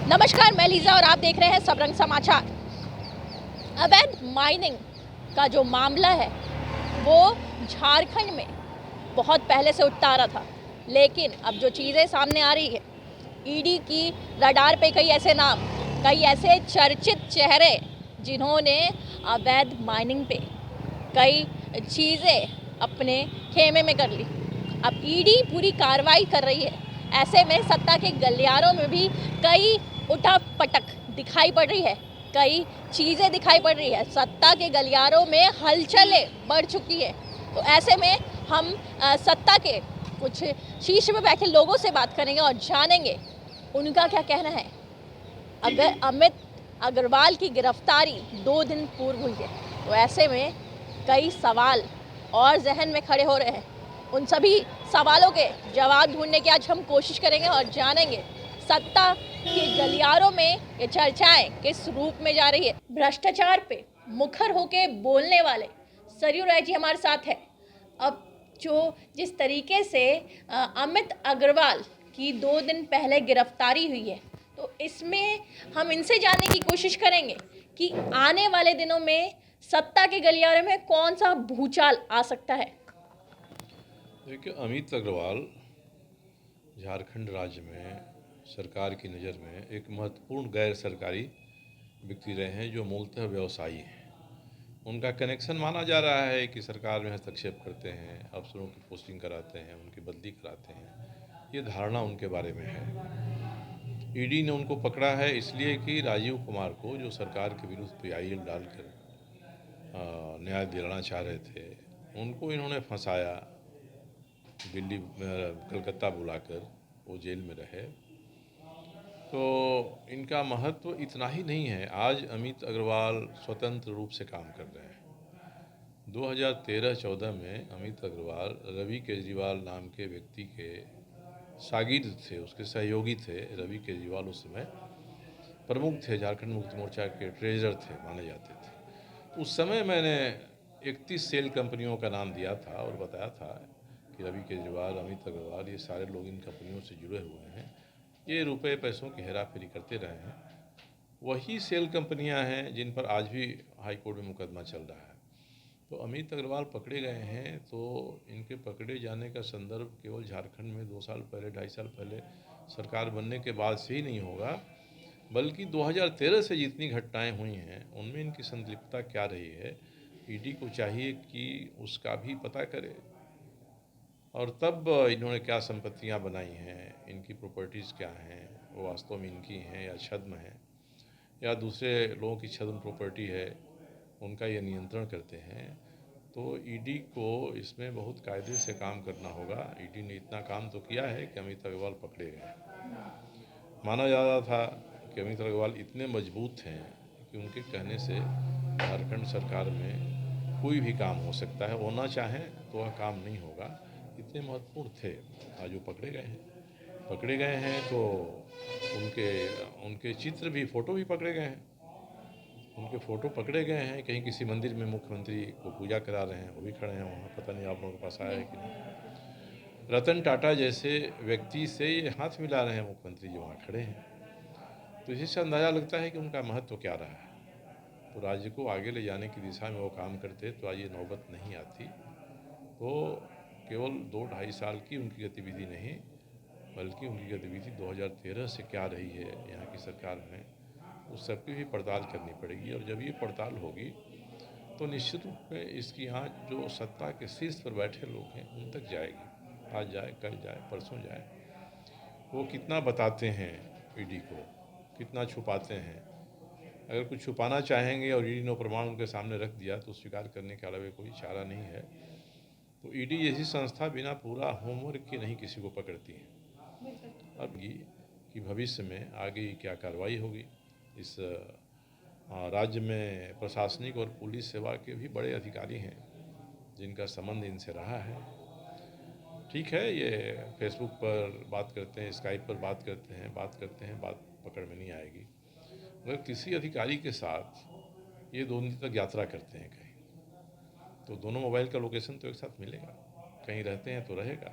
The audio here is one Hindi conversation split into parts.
नमस्कार, मैं लीजा और आप देख रहे हैं सबरंग समाचार। अवैध माइनिंग का जो मामला है वो झारखंड में बहुत पहले से उठता आ रहा था, लेकिन अब जो चीज़ें सामने आ रही है, ईडी की रडार पे कई ऐसे नाम, कई ऐसे चर्चित चेहरे जिन्होंने अवैध माइनिंग पे कई चीज़ें अपने खेमे में कर ली। अब ईडी पूरी कार्रवाई कर रही है। ऐसे में सत्ता के गलियारों में भी कई उठक-पटक दिखाई पड़ रही है, कई चीज़ें दिखाई पड़ रही है। सत्ता के गलियारों में हलचलें बढ़ चुकी है। तो ऐसे में हम सत्ता के कुछ शीर्ष में बैठे लोगों से बात करेंगे और जानेंगे उनका क्या कहना है। अगर अमित अग्रवाल की गिरफ्तारी 2 दिन पूर्व हुई है, तो ऐसे में कई सवाल और जहन में खड़े हो रहे हैं। उन सभी सवालों के जवाब ढूंढने की आज हम कोशिश करेंगे और जानेंगे सत्ता के गलियारों में ये चर्चाएं किस रूप में जा रही है। भ्रष्टाचार पे मुखर होके बोलने वाले सरयू राय जी हमारे साथ है। अब जो जिस तरीके से अमित अग्रवाल की 2 दिन पहले गिरफ्तारी हुई है, तो इसमें हम इनसे जानने की कोशिश करेंगे कि आने वाले दिनों में सत्ता के गलियारे में कौन सा भूचाल आ सकता है। देखिए, अमित अग्रवाल झारखंड राज्य में सरकार की नज़र में एक महत्वपूर्ण गैर सरकारी व्यक्ति रहे हैं जो मूलतः व्यवसायी हैं। उनका कनेक्शन माना जा रहा है कि सरकार में हस्तक्षेप करते हैं, अफसरों की पोस्टिंग कराते हैं, उनकी बदली कराते हैं। ये धारणा उनके बारे में है। ईडी ने उनको पकड़ा है इसलिए कि राजीव कुमार को, जो सरकार के विरुद्ध पीआईएल डालकर न्याय दिलाना चाह रहे थे, उनको इन्होंने फंसाया, दिल्ली कलकत्ता बुलाकर वो जेल में रहे। तो इनका महत्व इतना ही नहीं है। आज अमित अग्रवाल स्वतंत्र रूप से काम कर रहे हैं। 2013-14 में अमित अग्रवाल रवि केजरीवाल नाम के व्यक्ति के शागिर्द थे, उसके सहयोगी थे। रवि केजरीवाल उस समय प्रमुख थे, झारखंड मुक्ति मोर्चा के ट्रेजर थे, माने जाते थे। उस समय मैंने 31 सेल कंपनियों का नाम दिया था और बताया था कि रवि केजरीवाल, अमित अग्रवाल, ये सारे लोग इन कंपनियों से जुड़े हुए हैं, ये रुपए पैसों की हेरा फेरी करते रहे हैं। वही सेल कंपनियां हैं जिन पर आज भी हाई कोर्ट में मुकदमा चल रहा है। तो अमित अग्रवाल पकड़े गए हैं, तो इनके पकड़े जाने का संदर्भ केवल झारखंड में 2 साल पहले, 2.5 साल पहले सरकार बनने के बाद से ही नहीं होगा, बल्कि 2013 से जितनी घटनाएं हुई हैं उनमें इनकी संलिप्तता क्या रही है। ईडी को चाहिए कि उसका भी पता करे, और तब इन्होंने क्या संपत्तियां बनाई हैं, इनकी प्रॉपर्टीज़ क्या हैं, वो वास्तव में इनकी हैं या छद्म हैं, या दूसरे लोगों की छद्म प्रॉपर्टी है, उनका ये नियंत्रण करते हैं। तो ईडी को इसमें बहुत कायदे से काम करना होगा। ईडी ने इतना काम तो किया है कि अमित अग्रवाल पकड़े गए। माना जा रहा था कि अमित अग्रवाल इतने मजबूत हैं कि उनके कहने से झारखंड सरकार में कोई भी काम हो सकता है, होना चाहें तो वह काम नहीं होगा। इतने महत्वपूर्ण थे। आज वो पकड़े गए हैं तो उनके उनके चित्र भी, फ़ोटो भी पकड़े गए हैं। उनके फ़ोटो पकड़े गए हैं। कहीं किसी मंदिर में मुख्यमंत्री को पूजा करा रहे हैं, वो भी खड़े हैं वहाँ। पता नहीं आप लोगों के पास आया है कि नहीं। रतन टाटा जैसे व्यक्ति से ये हाथ मिला रहे हैं मुख्यमंत्री, जो वहाँ खड़े हैं। तो इसी से अंदाज़ा लगता है कि उनका महत्व क्या रहा है। तो राज्य को आगे ले जाने की दिशा में वो काम करते तो आज ये नौबत नहीं आती। तो केवल 2-2.5 साल की उनकी गतिविधि नहीं, बल्कि उनकी गतिविधि 2013 से क्या रही है यहाँ की सरकार में, उस सबकी भी पड़ताल करनी पड़ेगी। और जब ये पड़ताल होगी तो निश्चित रूप में इसकी आँच जो सत्ता के शीर्ष पर बैठे लोग हैं उन तक जाएगी। आज जाए, कल जाए, परसों जाए। वो कितना बताते हैं ईडी को, कितना छुपाते हैं। अगर कुछ छुपाना चाहेंगे और ईडी ने प्रमाण उनके सामने रख दिया तो स्वीकार करने के अलावा कोई चारा नहीं है। तो ईडी जैसी संस्था बिना पूरा होमवर्क के नहीं किसी को पकड़ती है। अब ये कि भविष्य में आगे क्या कार्रवाई होगी। इस राज्य में प्रशासनिक और पुलिस सेवा के भी बड़े अधिकारी हैं जिनका संबंध इनसे रहा है। ठीक है, ये फेसबुक पर बात करते हैं, स्काइप पर बात करते हैं, बात पकड़ में नहीं आएगी। अगर किसी अधिकारी के साथ ये 2 दिन तक यात्रा करते हैं कहीं, तो दोनों मोबाइल का लोकेशन तो एक साथ मिलेगा, कहीं रहते हैं तो रहेगा।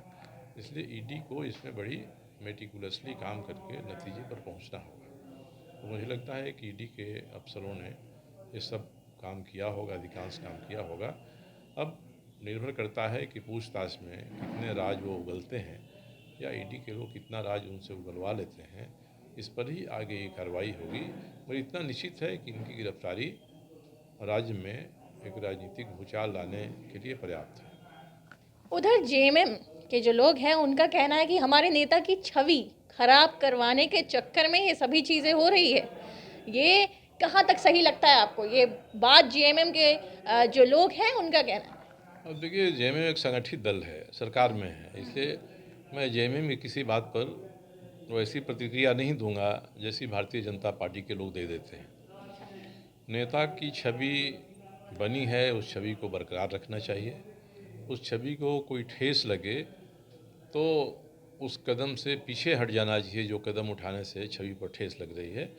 इसलिए ईडी को इसमें बड़ी मेटिकुलसली काम करके नतीजे पर पहुंचना होगा। तो मुझे लगता है कि ईडी के अफसरों ने ये सब काम किया होगा, अधिकांश काम किया होगा। अब निर्भर करता है कि पूछताछ में कितने राज वो उगलते हैं या ईडी के लोग कितना राज उनसे उगलवा लेते हैं, इस पर ही आगे ये कार्रवाई होगी। और इतना निश्चित है कि इनकी गिरफ्तारी राज्य में एक राजनीतिक भूचाल लाने के लिए पर्याप्त है। उधर जेएमएम के जो लोग हैं उनका कहना है कि हमारे नेता की छवि खराब करवाने के चक्कर में ये सभी चीज़ें हो रही है। ये कहाँ तक सही लगता है आपको? ये बात जेएमएम के जो लोग हैं उनका कहना है। अब देखिए, जेएमएम एक संगठित दल है, सरकार में है, इसलिए मैं जेएमएम की किसी बात पर वैसी प्रतिक्रिया नहीं दूंगा जैसी भारतीय जनता पार्टी के लोग दे देते हैं। नेता की छवि बनी है, उस छवि को बरकरार रखना चाहिए। उस छवि को कोई ठेस लगे तो उस कदम से पीछे हट जाना चाहिए जो कदम उठाने से छवि पर ठेस लग रही है।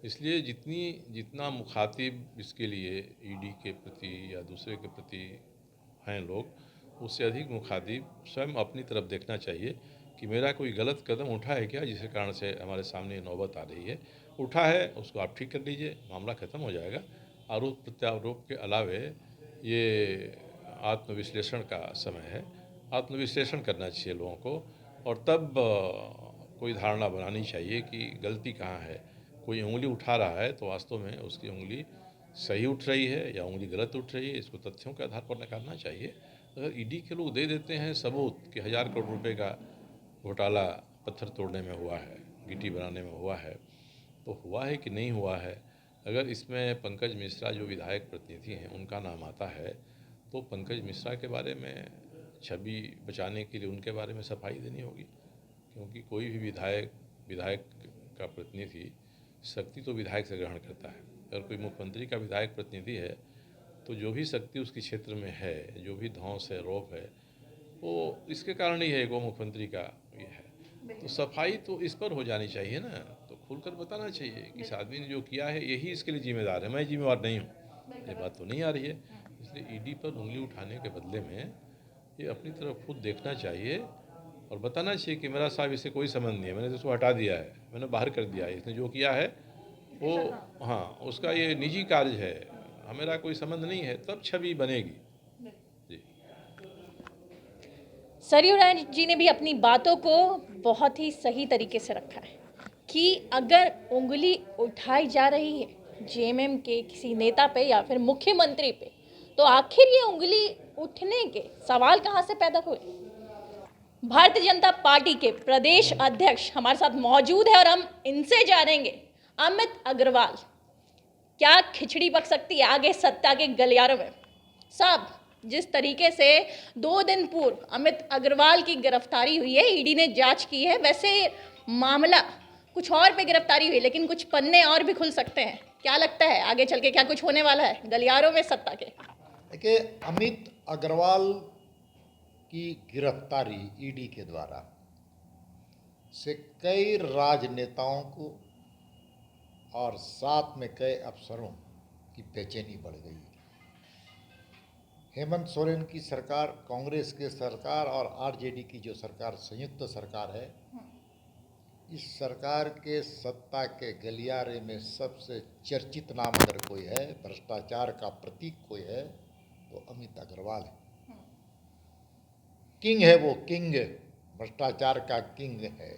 इसलिए जितना मुखातिब इसके लिए ईडी के प्रति या दूसरे के प्रति हैं लोग, उससे अधिक मुखातिब स्वयं अपनी तरफ देखना चाहिए कि मेरा कोई गलत कदम उठा है क्या, जिसके कारण से हमारे सामने नौबत आ रही है। उठा है, उसको आप ठीक कर लीजिए, मामला ख़त्म हो जाएगा। आरोप प्रत्यारोप के अलावे ये आत्मविश्लेषण का समय है। आत्मविश्लेषण करना चाहिए लोगों को और तब कोई धारणा बनानी चाहिए कि गलती कहाँ है। कोई उंगली उठा रहा है तो वास्तव में उसकी उंगली सही उठ रही है या उंगली गलत उठ रही है, इसको तथ्यों के आधार पर निकालना चाहिए। अगर ईडी के लोग दे देते हैं सबूत कि 1000 करोड़ रुपए का घोटाला पत्थर तोड़ने में हुआ है, गिट्टी बनाने में हुआ है, तो हुआ है कि नहीं हुआ है। अगर इसमें पंकज मिश्रा जो विधायक प्रतिनिधि हैं उनका नाम आता है तो पंकज मिश्रा के बारे में छवि बचाने के लिए उनके बारे में सफाई देनी होगी, क्योंकि कोई भी विधायक का प्रतिनिधि शक्ति तो विधायक से ग्रहण करता है। अगर कोई मुख्यमंत्री का विधायक प्रतिनिधि है तो जो भी शक्ति उसके क्षेत्र में है, जो भी धौंस है, रौब है, वो इसके कारण ही है, वो मुख्यमंत्री का ये है। तो सफाई तो इस पर हो जानी चाहिए ना, तो खुलकर बताना चाहिए कि इस आदमी ने जो किया है यही इसके लिए जिम्मेदार है, मैं जिम्मेवार नहीं हूँ। ये बात तो नहीं आ रही है। इसलिए ईडी पर उंगली उठाने के बदले में ये अपनी तरफ खुद देखना चाहिए और बताना चाहिए कि मेरा साहब इससे कोई संबंध नहीं है, मैंने तो उसको हटा दिया है, मैंने बाहर कर दिया है, इसने जो किया है वो हाँ उसका ये निजी कार्य है, मेरा कोई संबंध नहीं है, तब छवि बनेगी। जी। सरयू राय जी ने भी अपनी बातों को बहुत ही सही तरीके से रखा है कि अगर उंगली उठाई जा रही है जेएमएम के किसी नेता पे या फिर मुख्यमंत्री पे, तो आखिर ये उंगली उठने के सवाल कहाँ से पैदा हुए। भारतीय जनता पार्टी के प्रदेश अध्यक्ष हमारे साथ मौजूद है और हम इनसे जानेंगे, अमित अग्रवाल क्या खिचड़ी पक सकती है आगे सत्ता के गलियारों में। साहब, जिस तरीके से 2 दिन पूर्व अमित अग्रवाल की गिरफ्तारी हुई है, ईडी ने जांच की है, वैसे मामला कुछ और पे गिरफ्तारी हुई, लेकिन कुछ पन्ने और भी खुल सकते हैं। क्या लगता है आगे चल के क्या कुछ होने वाला है गलियारों में सत्ता के? देखिए, अमित अग्रवाल की गिरफ्तारी ईडी के द्वारा से कई राजनेताओं को और साथ में कई अफसरों की बेचैनी बढ़ गई है। हेमंत सोरेन की सरकार, कांग्रेस की सरकार और आरजेडी की जो सरकार संयुक्त सरकार है, इस सरकार के सत्ता के गलियारे में सबसे चर्चित नाम अगर कोई है, भ्रष्टाचार का प्रतीक कोई है, तो अमित अग्रवाल है। किंग है वो, किंग, भ्रष्टाचार का किंग है।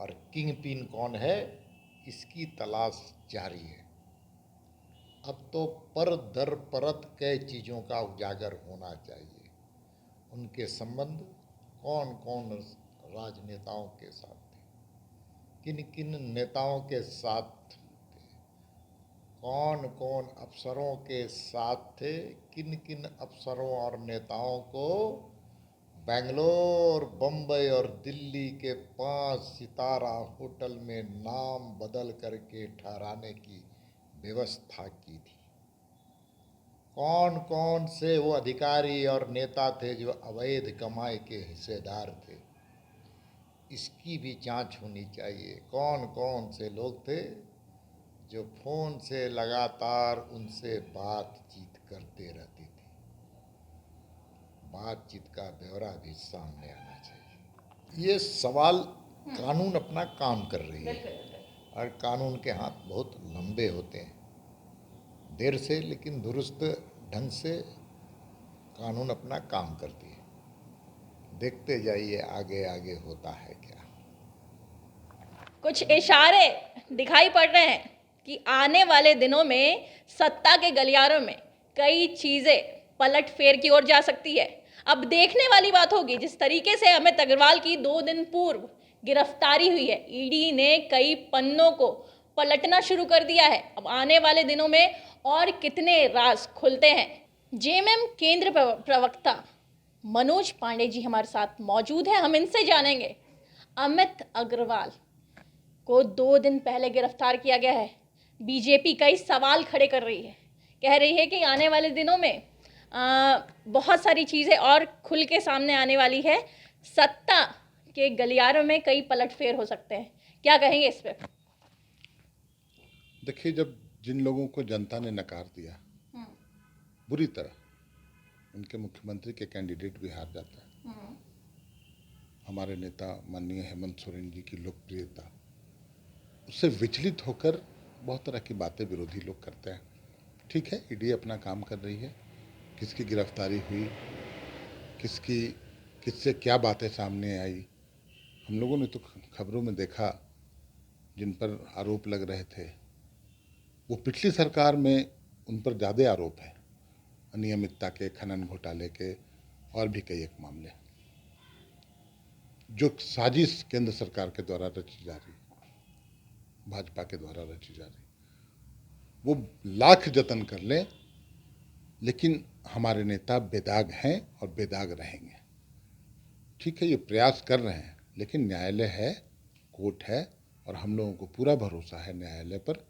और किंग पिन कौन है, इसकी तलाश जारी है। अब तो पर दर परत कई चीज़ों का उजागर होना चाहिए। उनके संबंध कौन कौन राजनेताओं के साथ थे, किन किन नेताओं के साथ थे, कौन कौन अफसरों के साथ थे, किन किन अफसरों और नेताओं को बेंगलोर, बम्बई और दिल्ली के 5 सितारा होटल में नाम बदल करके ठहराने की व्यवस्था की थी। कौन कौन से वो अधिकारी और नेता थे जो अवैध कमाई के हिस्सेदार थे, इसकी भी जांच होनी चाहिए। कौन कौन से लोग थे जो फोन से लगातार उनसे बातचीत करते रहते थे, बातचीत का ब्यौरा भी सामने आना चाहिए। ये सवाल कानून अपना काम कर रही है, और कानून के हाथ बहुत लंबे होते हैं। देर से लेकिन दुरुस्त ढंग से कानून अपना काम करती है। देखते जाइए आगे आगे होता है क्या। कुछ इशारे दिखाई पड़ रहे हैं कि आने वाले दिनों में सत्ता के गलियारों में कई चीजें पलट फेर की ओर जा सकती है। अब देखने वाली बात होगी, जिस तरीके से अमित अग्रवाल की 2 दिन पूर्व गिरफ्तारी हुई है, ईडी ने कई पन्नों को पलटना शुरू कर दिया है। अब आने वाले दिनों में और कितने राज खुलते हैं। जेएमएम केंद्र प्रवक्ता मनोज पांडे जी हमारे साथ मौजूद हैं। हम इनसे जानेंगे, अमित अग्रवाल को 2 दिन पहले गिरफ्तार किया गया है। बीजेपी कई सवाल खड़े कर रही है, कह रही है कि आने वाले दिनों में बहुत सारी चीज़ें और खुल के सामने आने वाली है। सत्ता के गलियारों में कई पलटफेर हो सकते हैं। क्या कहेंगे इस पर? देखिए, जब जिन लोगों को जनता ने नकार दिया बुरी तरह, उनके मुख्यमंत्री के कैंडिडेट भी हार जाता है। हमारे नेता माननीय हेमंत सोरेन जी की लोकप्रियता, उससे विचलित होकर बहुत तरह की बातें विरोधी लोग करते हैं। ठीक है, ईडी अपना काम कर रही है। किसकी गिरफ्तारी हुई, किससे क्या बातें सामने आई, हम लोगों ने तो खबरों में देखा। जिन पर आरोप लग रहे थे वो पिछली सरकार में उन पर ज़्यादा आरोप है, अनियमितता के, खनन घोटाले के और भी कई एक मामले, जो साजिश केंद्र सरकार के द्वारा रची जा रही, भाजपा के द्वारा रची जा रही। वो लाख जतन कर लें, लेकिन हमारे नेता बेदाग हैं और बेदाग रहेंगे। ठीक है, ये प्रयास कर रहे हैं, लेकिन न्यायालय है, कोर्ट है, और हम लोगों को पूरा भरोसा है न्यायालय पर।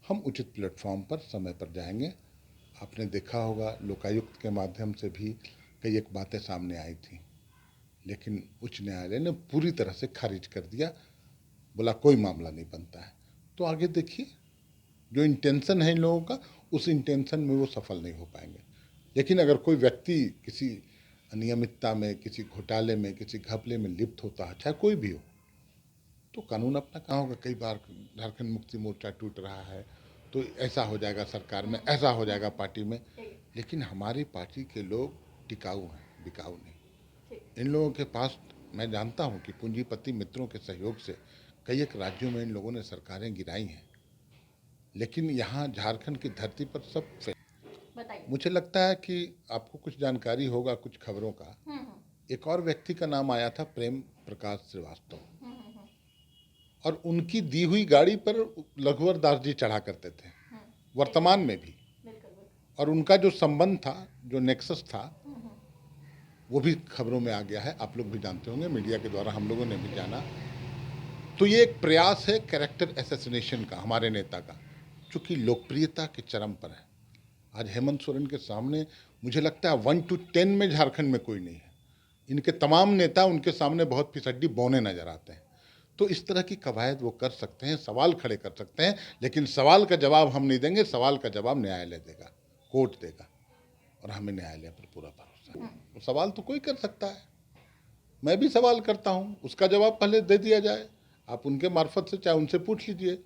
हम उचित प्लेटफॉर्म पर समय पर जाएंगे। आपने देखा होगा, लोकायुक्त के माध्यम से भी कई एक बातें सामने आई थी, लेकिन उच्च न्यायालय ने पूरी तरह से खारिज कर दिया, बोला कोई मामला नहीं बनता है। तो आगे देखिए, जो इंटेंशन है इन लोगों का, उस इंटेंशन में वो सफल नहीं हो पाएंगे। लेकिन अगर कोई व्यक्ति किसी अनियमितता में, किसी घोटाले में, किसी घपले में लिप्त होता है, चाहे कोई भी हो, तो कानून अपना काम होगा। कई बार झारखंड मुक्ति मोर्चा टूट रहा है, तो ऐसा हो जाएगा सरकार में, ऐसा हो जाएगा पार्टी में। लेकिन हमारी पार्टी के लोग टिकाऊ हैं, बिकाऊ नहीं। इन लोगों के पास, मैं जानता हूं कि पूंजीपति मित्रों के सहयोग से कई एक राज्यों में इन लोगों ने सरकारें गिराई हैं, लेकिन यहाँ झारखंड की धरती पर सब मुझे लगता है कि आपको कुछ जानकारी होगा कुछ खबरों का। एक और व्यक्ति का नाम आया था, प्रेम प्रकाश श्रीवास्तव, और उनकी दी हुई गाड़ी पर रघुवर दास जी चढ़ा करते थे, वर्तमान में भी। और उनका जो संबंध था, जो नेक्सस था, वो भी खबरों में आ गया है। आप लोग भी जानते होंगे, मीडिया के द्वारा हम लोगों ने भी जाना। तो ये एक प्रयास है कैरेक्टर एसेसिनेशन का हमारे नेता का, चूँकि लोकप्रियता के चरम पर है। आज हेमंत सोरेन के सामने मुझे लगता है 1 to 10 में झारखंड में कोई नहीं है। इनके तमाम नेता उनके सामने बहुत फिसड्डी बौने नजर आते हैं। तो इस तरह की कवायद वो कर सकते हैं, सवाल खड़े कर सकते हैं, लेकिन सवाल का जवाब हम नहीं देंगे। सवाल का जवाब न्यायालय देगा, कोर्ट देगा, और हमें न्यायालय पर पूरा भरोसा है। तो सवाल तो कोई कर सकता है, मैं भी सवाल करता हूँ, उसका जवाब पहले दे दिया जाए। आप उनके मार्फत से चाहे उनसे पूछ लीजिए,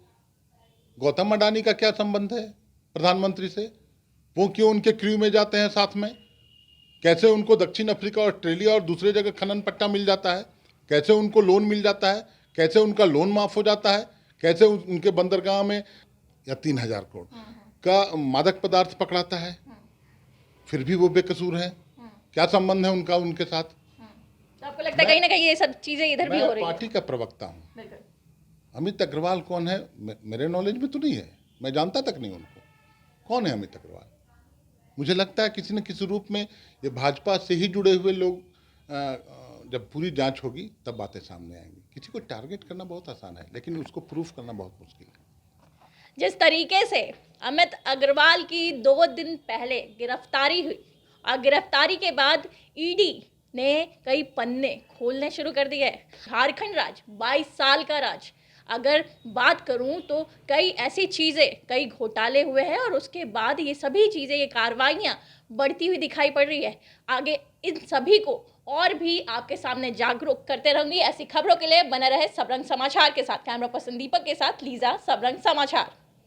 गौतम अडानी का क्या संबंध है प्रधानमंत्री से? वो क्यों उनके क्रू में जाते हैं साथ में? कैसे उनको दक्षिण अफ्रीका, ऑस्ट्रेलिया और दूसरे जगह खनन पट्टा मिल जाता है? कैसे उनको लोन मिल जाता है? कैसे उनका लोन माफ हो जाता है? कैसे उनके बंदरगाह में या 3,000 करोड़ का मादक पदार्थ पकड़ाता है, फिर भी वो बेकसूर हैं? क्या संबंध है उनका उनके साथ? तो आपको लगता है कहीं ना कहीं ये सब चीजें इधर भी हो रही मैं पार्टी का प्रवक्ता हूँ। अमित अग्रवाल कौन है मेरे नॉलेज में तो नहीं है, मैं जानता तक नहीं उनको। कौन है अमित अग्रवाल? मुझे लगता है किसी न किसी रूप में ये भाजपा से ही जुड़े हुए लोग। जब पूरी जांच होगी तब बातें सामने आएंगी। किसी को टारगेट करना बहुत आसान है, लेकिन उसको प्रूफ करना बहुत मुश्किल है। जिस तरीके से अमित अग्रवाल की 2 दिन पहले गिरफ्तारी हुई और गिरफ्तारी के बाद ईडी ने कई पन्ने खोलने शुरू कर दिए। झारखंड राज 22 साल का राज, अगर बात करूं तो कई ऐसी चीज़ें, कई घोटाले हुए हैं और उसके बाद ये सभी चीज़ें, ये कार्रवाइयाँ बढ़ती हुई दिखाई पड़ रही है। आगे इन सभी को और भी आपके सामने जागरूक करते रहूंगी। ऐसी खबरों के लिए बने रहे सबरंग समाचार के साथ। कैमरा पर्सन दीपक के साथ लीजा, सबरंग समाचार।